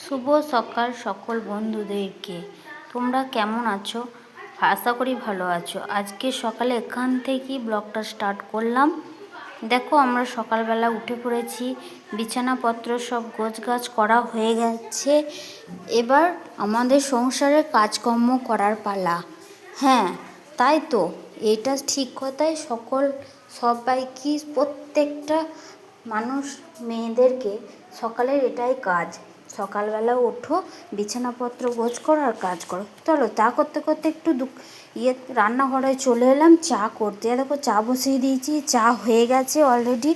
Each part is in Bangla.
শুভ সকাল সকল বন্ধুদেরকে। তোমরা কেমন আছো? আশা করি ভালো আছো। আজকে সকালে এখান থেকেই ব্লগটা স্টার্ট করলাম। দেখো আমরা সকালবেলা উঠে পড়েছি, বিছানাপত্র সব গোছগাছ করা হয়ে গেছে। এবার আমাদের সংসারের কাজকর্ম করার পালা। হ্যাঁ, তাই তো, এটা ঠিক কথাই। সবাইকে, প্রত্যেকটা মানুষ, মেয়েদেরকে সকালের এটাই কাজ। সকালবেলা ওঠো, বিছানাপত্র গোছ করো আর কাজ করো। চলো, চা করতে করতে একটু রান্নাঘরে চলে এলাম চা করতে। দেখো চা বসিয়ে দিয়েছি, চা হয়ে গেছে অলরেডি।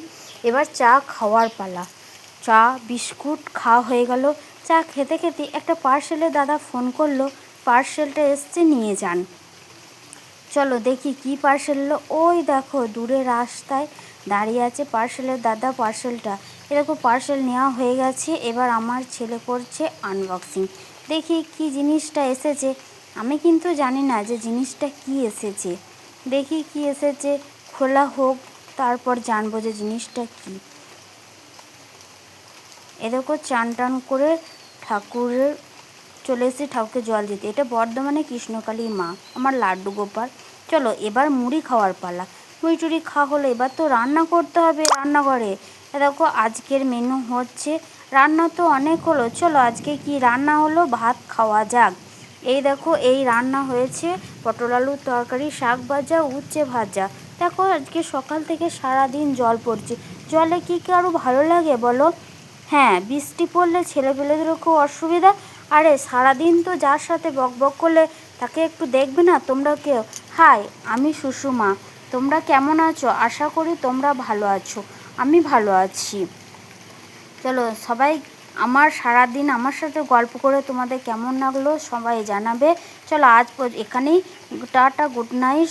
এবার চা খাওয়ার পালা। চা বিস্কুট খাওয়া হয়ে গেল। চা খেতে খেতে একটা পার্সেলের দাদা ফোন করলো, পার্সেলটা এসছে, নিয়ে যান। চলো দেখি কি পার্সেল এলো। ওই দেখো দূরে রাস্তায় দাঁড়িয়ে আছে পার্সেলের দাদা। পার্সেলটা এরকম পার্সেল নেওয়া হয়ে গেছে। এবার আমার ছেলে করছে আনবক্সিং। দেখি কি জিনিসটা এসেছে। আমি কিন্তু জানি না যে জিনিসটা কি এসেছে। দেখি কি এসেছে, খোলা হোক, তারপর জানবো যে জিনিসটা কি। এরকম চান টান করে ঠাকুরের চলে এসেছি, ঠাকুরকে জল দিতে। এটা বর্ধমানে কৃষ্ণকালী মা, আমার লাড্ডু গোপাল। চলো এবার মুড়ি খাওয়ার পালা। মুড়ি টুড়ি খাওয়া হলো, এবার তো রান্না করতে হবে রান্নাঘরে। দেখো আজকের মেনু হচ্ছে, রান্না তো অনেক হলো, চলো আজকে কি রান্না হলো ভাত খাওয়া যাক। এই দেখো এই রান্না হয়েছে পটল আলুর তরকারি, শাক ভাজা, উচ্ছে ভাজা। দেখো আজকে সকাল থেকে সারাদিন জল পড়ছে। জলে কি আরও ভালো লাগে বলো? হ্যাঁ, বৃষ্টি পড়লে ছেলেপেলেদেরও খুব অসুবিধা। আরে সারাদিন তো যার সাথে বকবক করলে তাকে একটু দেখবে না তোমরা কেউ? হাই, আমি সুষমা। তোমরা কেমন আছো? আশা করি তোমরা ভালো আছো। আমি ভালো আছি। চলো সবাই আমার সারাদিন আমার সাথে গল্প করে তোমাদের কেমন লাগলো সবাই জানাবে। চলো আজ এখানেই টাটা, গুড নাইট।